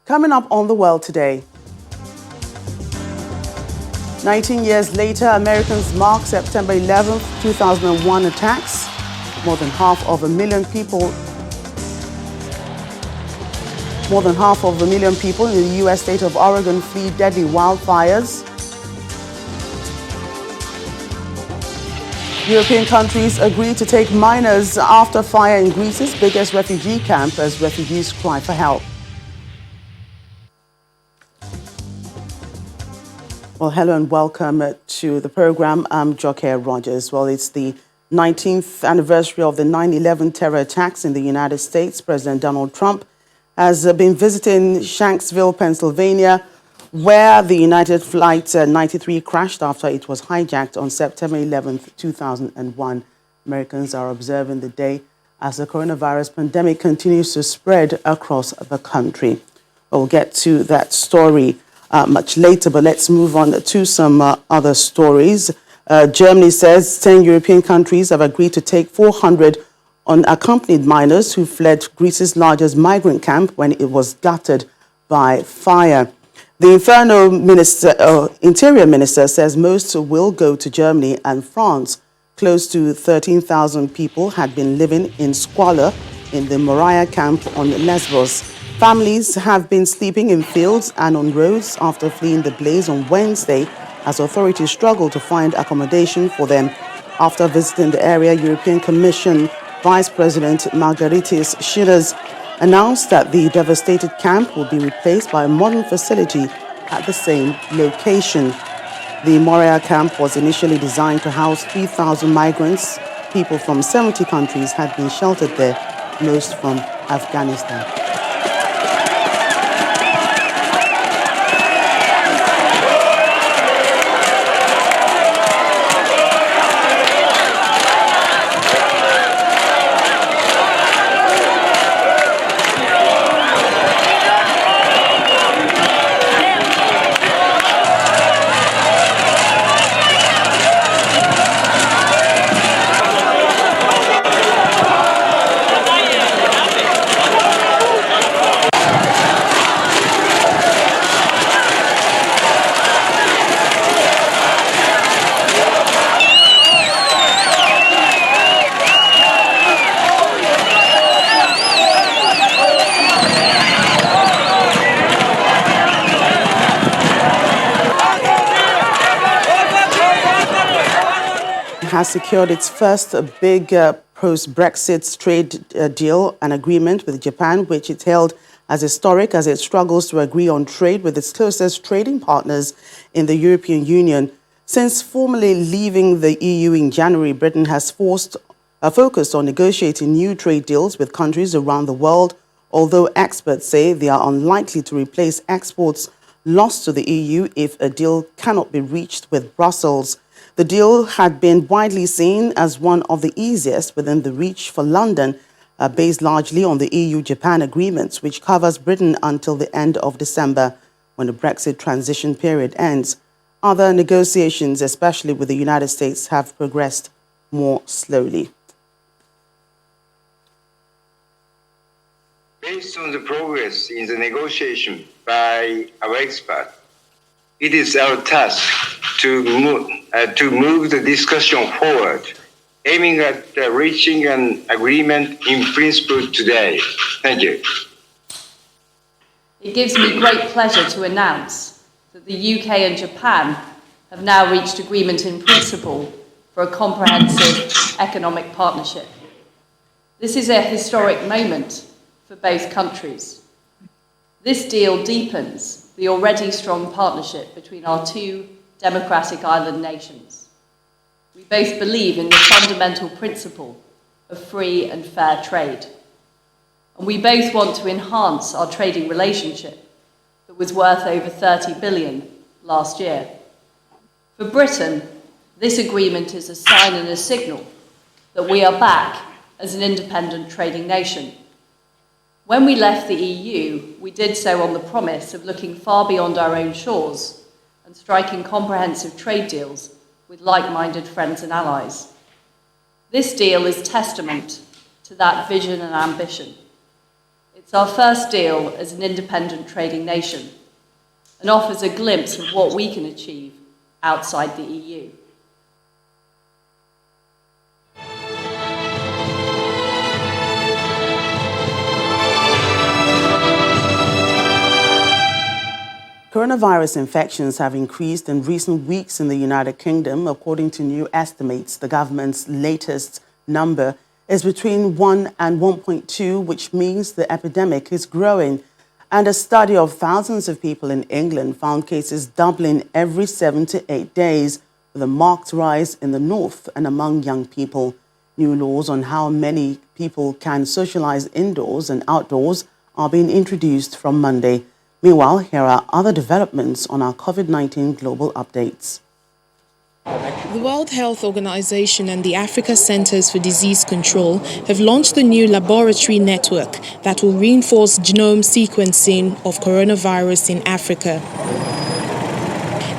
Coming up on The World Today. 19 years later, Americans mark September 11th, 2001 attacks. More than half of a million people in the U.S. state of Oregon flee deadly wildfires. European countries agree to take minors after fire in Greece's biggest refugee camp as refugees cry for help. Well, hello and welcome to the program. I'm Joke Rogers. Well, it's the 19th anniversary of the 9/11 terror attacks in the United States. President Donald Trump has been visiting Shanksville, Pennsylvania, where the United Flight 93 crashed after it was hijacked on September 11th, 2001. Americans are observing the day as the coronavirus pandemic continues to spread across the country. We'll get to that story much later, but let's move on to some other stories. Germany says 10 European countries have agreed to take 400 unaccompanied minors who fled Greece's largest migrant camp when it was gutted by fire. The Interior Minister says most will go to Germany and France. Close to 13,000 people had been living in squalor in the Moria camp on Lesbos. Families have been sleeping in fields and on roads after fleeing the blaze on Wednesday as authorities struggle to find accommodation for them. After visiting the area, European Commission Vice President Margaritis Schinas announced that the devastated camp will be replaced by a modern facility at the same location. The Moria camp was initially designed to house 3,000 migrants. People from 70 countries had been sheltered there, most from Afghanistan. Has secured its first big post-Brexit trade deal, an agreement with Japan, which it hailed as historic as it struggles to agree on trade with its closest trading partners in the European Union. Since formally leaving the EU in January, Britain has focused on negotiating new trade deals with countries around the world, although experts say they are unlikely to replace exports lost to the EU if a deal cannot be reached with Brussels. The deal had been widely seen as one of the easiest within the reach for London, based largely on the EU-Japan agreements, which covers Britain until the end of December, when the Brexit transition period ends. Other negotiations, especially with the United States, have progressed more slowly. Based on the progress in the negotiation by our experts, it is our task to move the discussion forward, aiming at reaching an agreement in principle today. Thank you. It gives me great pleasure to announce that the UK and Japan have now reached agreement in principle for a comprehensive economic partnership. This is a historic moment for both countries. This deal deepens the already strong partnership between our two democratic island nations. We both believe in the fundamental principle of free and fair trade. And we both want to enhance our trading relationship that was worth over 30 billion last year. For Britain, this agreement is a sign and a signal that we are back as an independent trading nation. When we left the EU, we did so on the promise of looking far beyond our own shores and striking comprehensive trade deals with like-minded friends and allies. This deal is testament to that vision and ambition. It's our first deal as an independent trading nation and offers a glimpse of what we can achieve outside the EU. Coronavirus infections have increased in recent weeks in the United Kingdom. According to new estimates, the government's latest number is between 1 and 1.2, which means the epidemic is growing. And a study of thousands of people in England found cases doubling every 7 to 8 days, with a marked rise in the north and among young people. New laws on how many people can socialize indoors and outdoors are being introduced from Monday. Meanwhile, here are other developments on our COVID-19 global updates. The World Health Organization and the Africa Centers for Disease Control have launched a new laboratory network that will reinforce genome sequencing of coronavirus in Africa.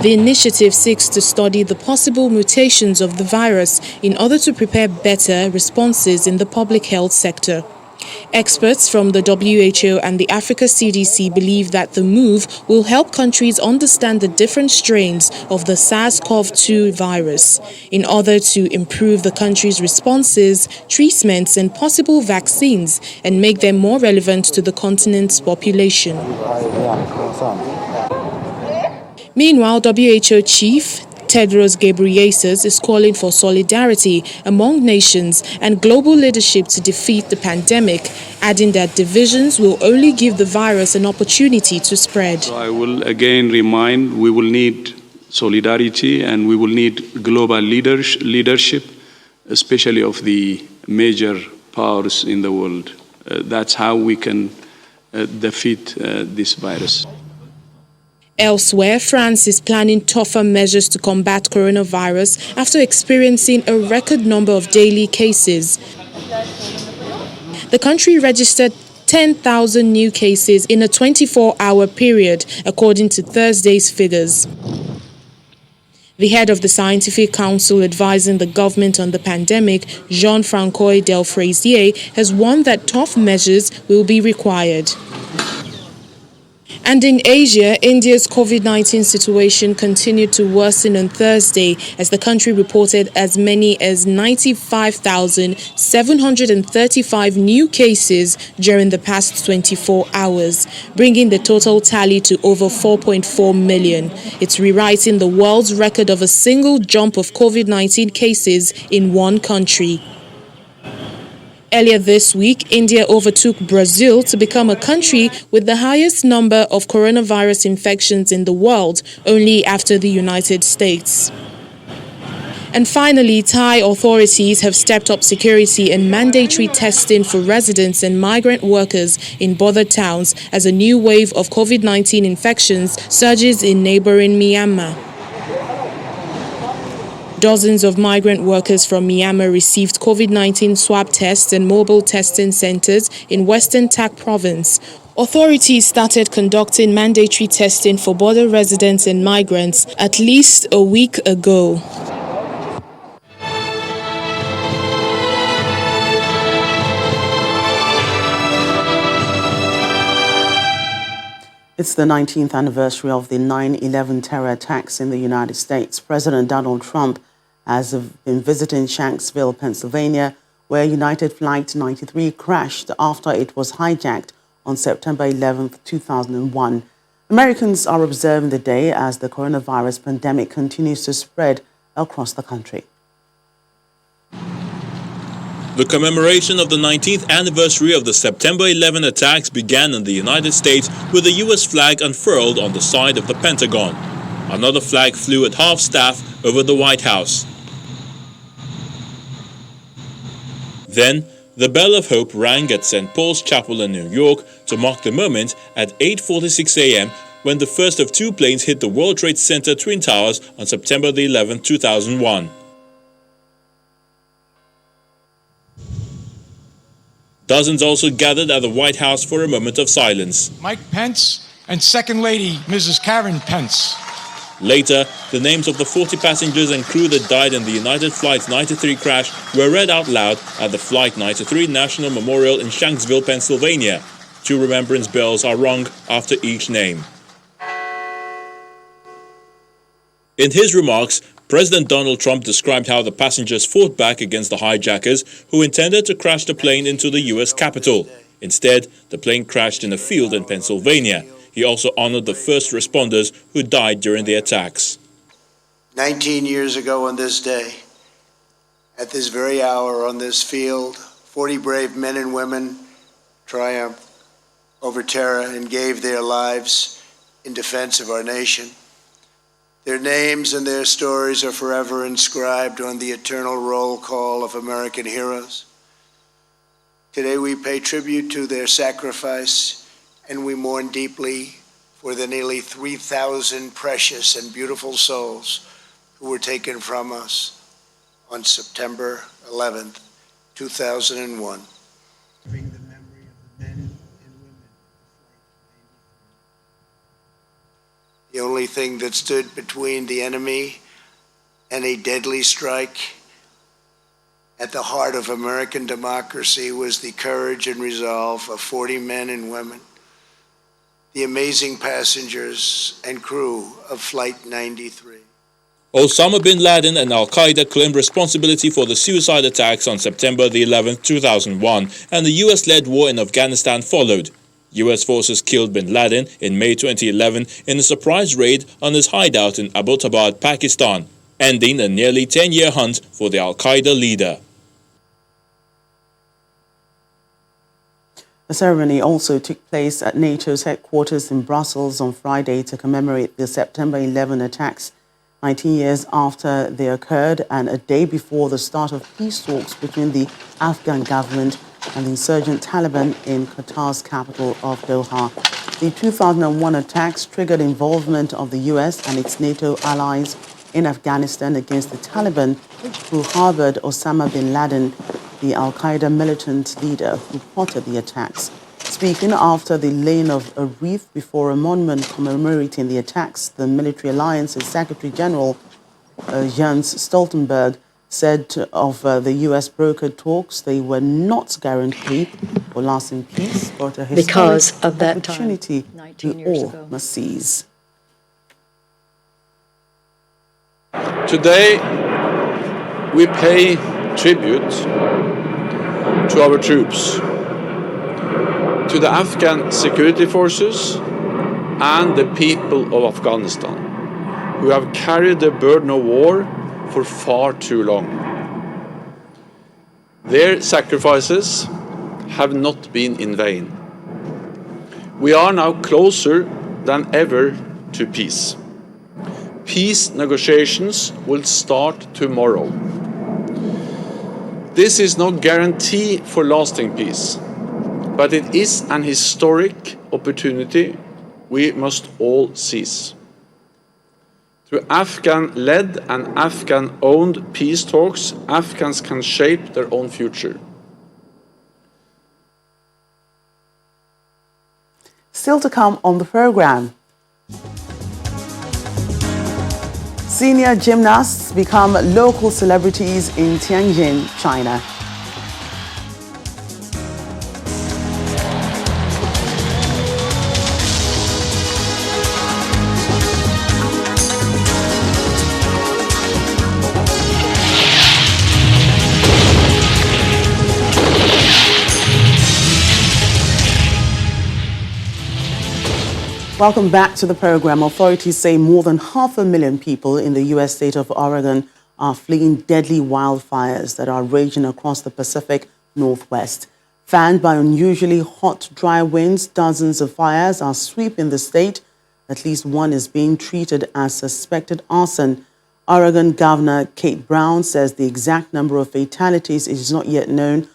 The initiative seeks to study the possible mutations of the virus in order to prepare better responses in the public health sector. Experts from the WHO and the Africa CDC believe that the move will help countries understand the different strains of the SARS-CoV-2 virus in order to improve the country's responses, treatments, and possible vaccines and make them more relevant to the continent's population. Meanwhile, WHO Chief Tedros Ghebreyesus is calling for solidarity among nations and global leadership to defeat the pandemic, adding that divisions will only give the virus an opportunity to spread. So I will again remind we will need solidarity and we will need global leadership, especially of the major powers in the world. That's how we can defeat this virus. Elsewhere, France is planning tougher measures to combat coronavirus after experiencing a record number of daily cases. The country registered 10,000 new cases in a 24-hour period, according to Thursday's figures. The head of the Scientific Council advising the government on the pandemic, Jean-François Delfraisier, has warned that tough measures will be required. And in Asia, India's COVID-19 situation continued to worsen on Thursday as the country reported as many as 95,735 new cases during the past 24 hours, bringing the total tally to over 4.4 million. It's rewriting the world's record of a single jump of COVID-19 cases in one country. Earlier this week, India overtook Brazil to become a country with the highest number of coronavirus infections in the world, only after the United States. And finally, Thai authorities have stepped up security and mandatory testing for residents and migrant workers in border towns as a new wave of COVID-19 infections surges in neighboring Myanmar. Dozens of migrant workers from Myanmar received COVID-19 swab tests and mobile testing centers in Western Tak Province. Authorities started conducting mandatory testing for border residents and migrants at least a week ago. It's the 19th anniversary of the 9/11 terror attacks in the United States. President Donald Trump has been visiting Shanksville, Pennsylvania, where United Flight 93 crashed after it was hijacked on September 11, 2001. Americans are observing the day as the coronavirus pandemic continues to spread across the country. The commemoration of the 19th anniversary of the September 11 attacks began in the United States with the U.S. flag unfurled on the side of the Pentagon. Another flag flew at half-staff over the White House. Then, the Bell of Hope rang at St. Paul's Chapel in New York to mark the moment at 8:46 a.m. when the first of two planes hit the World Trade Center Twin Towers on September 11, 2001. Dozens also gathered at the White House for a moment of silence. Mike Pence and Second Lady Mrs. Karen Pence. Later, the names of the 40 passengers and crew that died in the United Flight 93 crash were read out loud at the Flight 93 National Memorial in Shanksville, Pennsylvania. 2 remembrance bells are rung after each name. In his remarks, President Donald Trump described how the passengers fought back against the hijackers who intended to crash the plane into the U.S. Capitol. Instead, the plane crashed in a field in Pennsylvania. He also honored the first responders who died during the attacks. 19 years ago on this day, at this very hour on this field, 40 brave men and women triumphed over terror and gave their lives in defense of our nation. Their names and their stories are forever inscribed on the eternal roll call of American heroes. Today we pay tribute to their sacrifice, and we mourn deeply for the nearly 3,000 precious and beautiful souls who were taken from us on September 11th, 2001. Bring the memory of the men and women of Flight 93. The only thing that stood between the enemy and a deadly strike at the heart of American democracy was the courage and resolve of 40 men and women, the amazing passengers and crew of Flight 93. Osama bin Laden and Al-Qaeda claimed responsibility for the suicide attacks on September the 11th, 2001, and the US-led war in Afghanistan followed. US forces killed bin Laden in May 2011 in a surprise raid on his hideout in Abbottabad, Pakistan, ending a nearly 10-year hunt for the Al-Qaeda leader. The ceremony also took place at NATO's headquarters in Brussels on Friday to commemorate the September 11 attacks, 19 years after they occurred and a day before the start of peace talks between the Afghan government and the insurgent Taliban in Qatar's capital of Doha. The 2001 attacks triggered involvement of the US and its NATO allies in Afghanistan against the Taliban, who harbored Osama bin Laden, the Al-Qaeda militant leader who plotted the attacks. Speaking after the laying of a wreath before a monument commemorating the attacks, the Military Alliance's Secretary General Jens Stoltenberg said of the US brokered talks they were not guaranteed for lasting peace, but a historic opportunity we all must seize. Today, we pay tribute to our troops, to the Afghan security forces and the people of Afghanistan, who have carried the burden of war for far too long. Their sacrifices have not been in vain. We are now closer than ever to peace. Peace negotiations will start tomorrow. This is no guarantee for lasting peace, but it is an historic opportunity we must all seize. Through Afghan-led and Afghan-owned peace talks, Afghans can shape their own future. Still to come on the program. Senior gymnasts become local celebrities in Tianjin, China. Welcome back to the program. Authorities say more than 500,000 people in the U.S. state of Oregon are fleeing deadly wildfires that are raging across the Pacific Northwest. Fanned by unusually hot, dry winds, dozens of fires are sweeping the state. At least one is being treated as suspected arson. Oregon Governor Kate Brown says the exact number of fatalities is not yet known,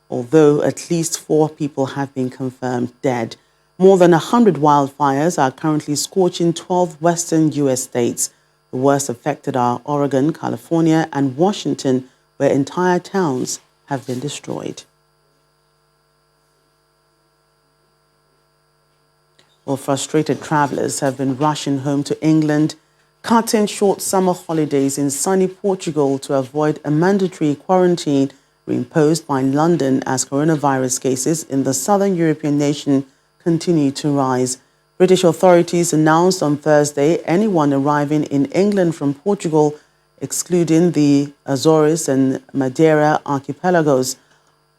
although at least 4 people have been confirmed dead. More than 100 wildfires are currently scorching 12 western U.S. states. The worst affected are Oregon, California, and Washington, where entire towns have been destroyed. Well, frustrated travelers have been rushing home to England, cutting short summer holidays in sunny Portugal to avoid a mandatory quarantine imposed by London as coronavirus cases in the southern European nation continue to rise. British authorities announced on Thursday anyone arriving in England from Portugal, excluding the Azores and Madeira archipelagos,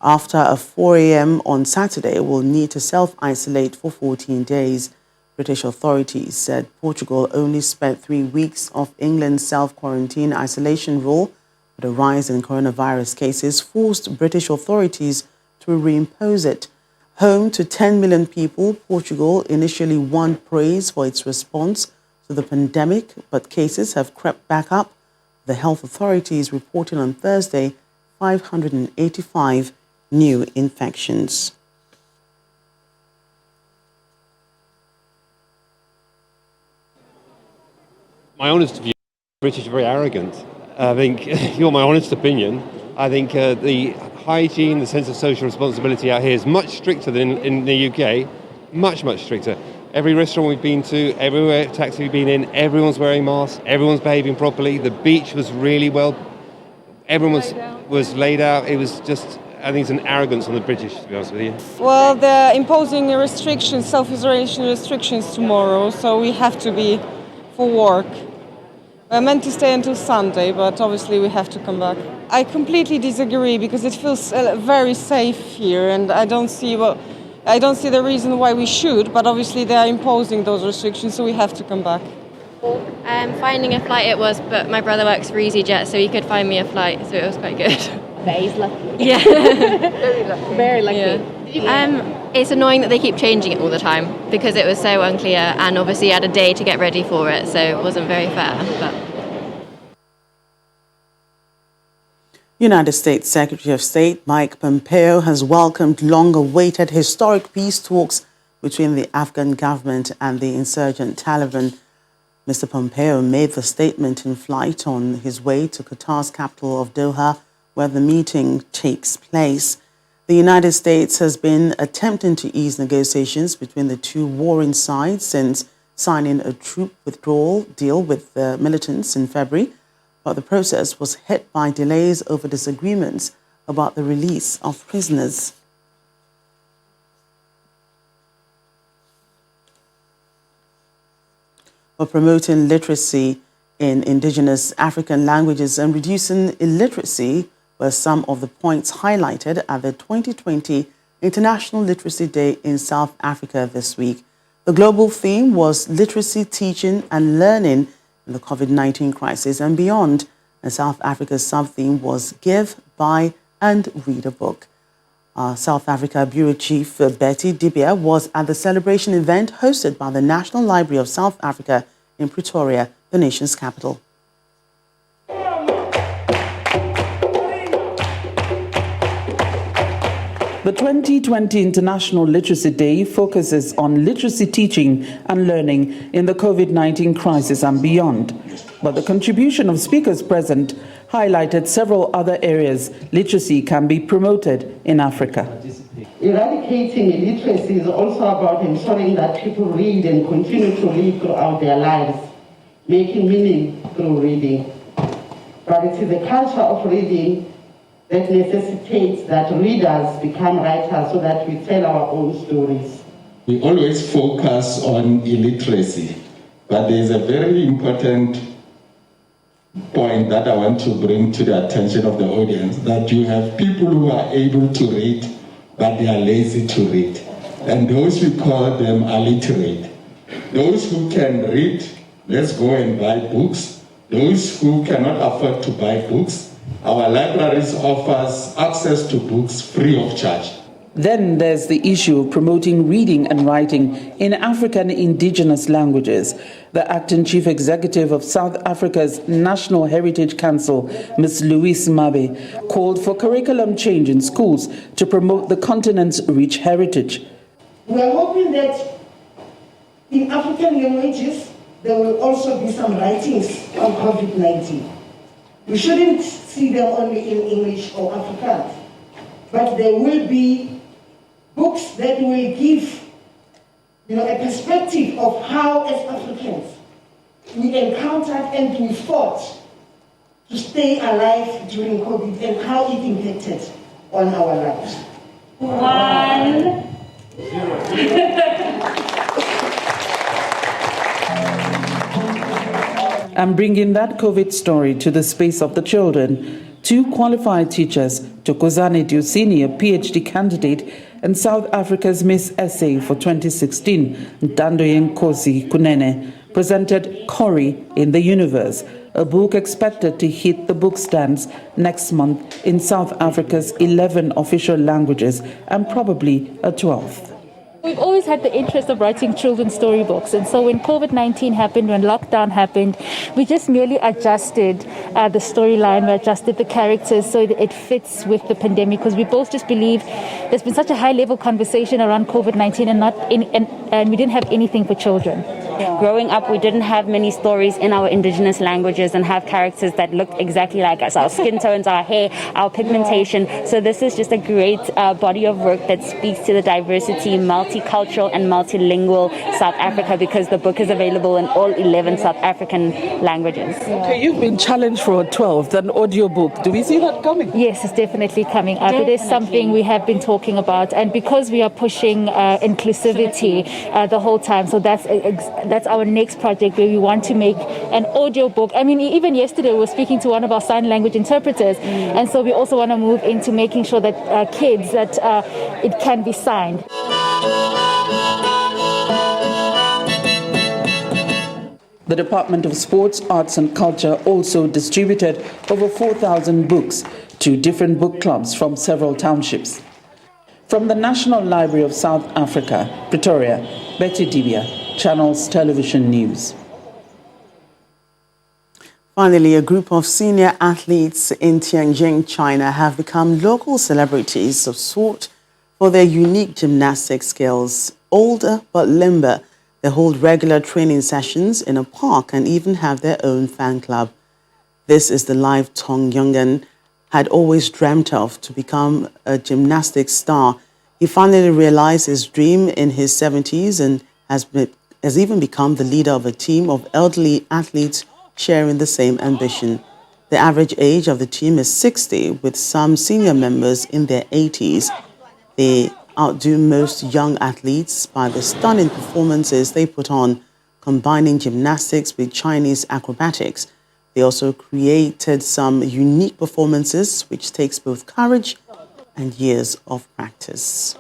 after a 4 a.m. on Saturday will need to self-isolate for 14 days. British authorities said Portugal only spent 3 weeks of England's self-quarantine isolation rule, but a rise in coronavirus cases forced British authorities to reimpose it. Home to 10 million people, Portugal initially won praise for its response to the pandemic, but cases have crept back up. The health authorities reported on Thursday 585 new infections. My honest view, the British are very arrogant. I think, if you want my honest opinion, I think the hygiene, the sense of social responsibility out here is much stricter than in the UK, much, much stricter. Every restaurant we've been to, everywhere taxi we've been in, everyone's wearing masks, everyone's behaving properly. The beach was really well, everyone was laid out. It was just, I think it's an arrogance on the British, to be honest with you. Well, they're imposing restrictions, self-isolation restrictions tomorrow, so we have to be for work. We're meant to stay until Sunday, but obviously we have to come back. I completely disagree because it feels very safe here, and I don't see the reason why we should, but obviously they are imposing those restrictions, so we have to come back. Finding a flight it was, but my brother works for EasyJet, so he could find me a flight, so it was quite good. But he's lucky. Yeah. Very lucky. Very lucky. Yeah. It's annoying that they keep changing it all the time because it was so unclear, and obviously you had a day to get ready for it, so it wasn't very fair. But United States Secretary of State Mike Pompeo has welcomed long-awaited historic peace talks between the Afghan government and the insurgent Taliban. Mr. Pompeo made the statement in flight on his way to Qatar's capital of Doha, where the meeting takes place. The United States has been attempting to ease negotiations between the two warring sides since signing a troop withdrawal deal with the militants in February, but the process was hit by delays over disagreements about the release of prisoners. For promoting literacy in indigenous African languages and reducing illiteracy were some of the points highlighted at the 2020 International Literacy Day in South Africa this week. The global theme was literacy, teaching and learning in the COVID-19 crisis and beyond. And South Africa's sub-theme was Give, Buy and Read a Book. South Africa Bureau Chief Betty Dibia was at the celebration event hosted by the National Library of South Africa in Pretoria, the nation's capital. The 2020 International Literacy Day focuses on literacy teaching and learning in the COVID-19 crisis and beyond. But the contribution of speakers present highlighted several other areas literacy can be promoted in Africa. Eradicating illiteracy is also about ensuring that people read and continue to read throughout their lives, making meaning through reading. But it is a culture of reading that necessitates that readers become writers so that we tell our own stories. We always focus on illiteracy, but there is a very important point that I want to bring to the attention of the audience, that you have people who are able to read, but they are lazy to read. And those we call them illiterate. Those who can read, let's go and buy books. Those who cannot afford to buy books, our libraries offers access to books free of charge. Then there's the issue of promoting reading and writing in African indigenous languages. The acting chief executive of South Africa's National Heritage Council, Ms. Louise Mabe, called for curriculum change in schools to promote the continent's rich heritage. We are hoping that in African languages, there will also be some writings on COVID-19. We shouldn't see them only in English or Afrikaans, but there will be books that will give, a perspective of how, as Africans, we encountered and we fought to stay alive during COVID and how it impacted on our lives. 1, 0. and bringing that COVID story to the space of the children. 2 qualified teachers, Thokozane Diosini, a PhD candidate, and South Africa's Miss Essay for 2016, Ntandoye Nkosi Kunene, presented Cory in the Universe, a book expected to hit the bookstands next month in South Africa's 11 official languages and probably a 12th. We've always had the interest of writing children's storybooks, and so when COVID-19 happened, when lockdown happened, we just merely adjusted the storyline, we adjusted the characters so that it fits with the pandemic, because we both just believe there's been such a high-level conversation around COVID-19 and we didn't have anything for children. Growing up, we didn't have many stories in our indigenous languages and have characters that looked exactly like us, our skin tones, our hair, our pigmentation. So this is just a great body of work that speaks to the diversity, multicultural and multilingual South Africa, because the book is available in all 11 South African languages. Okay, you've been challenged for a 12th, an audiobook. Do we see that coming? Yes, it's definitely coming up. It is something we have been talking about, and because we are pushing inclusivity the whole time, so that's our next project, where we want to make an audio book. I mean, even yesterday we were speaking to one of our sign language interpreters, and so we also want to move into making sure that kids, that it can be signed. The Department of Sports, Arts and Culture also distributed over 4,000 books to different book clubs from several townships. From the National Library of South Africa, Pretoria, Betty Dibia, Channels Television News. Finally, a group of senior athletes in Tianjin, China have become local celebrities of sort for their unique gymnastic skills. Older but limber, they hold regular training sessions in a park and even have their own fan club. This is the life Tong Yungan had always dreamt of, to become a gymnastics star. He finally realized his dream in his 70s and has even become the leader of a team of elderly athletes sharing the same ambition. The average age of the team is 60, with some senior members in their 80s. They outdo most young athletes by the stunning performances they put on, combining gymnastics with Chinese acrobatics. They also created some unique performances, which takes both courage and years of practice.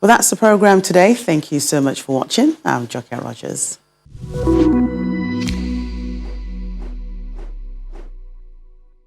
Well, that's the program today. Thank you so much for watching. I'm Jokia Rogers.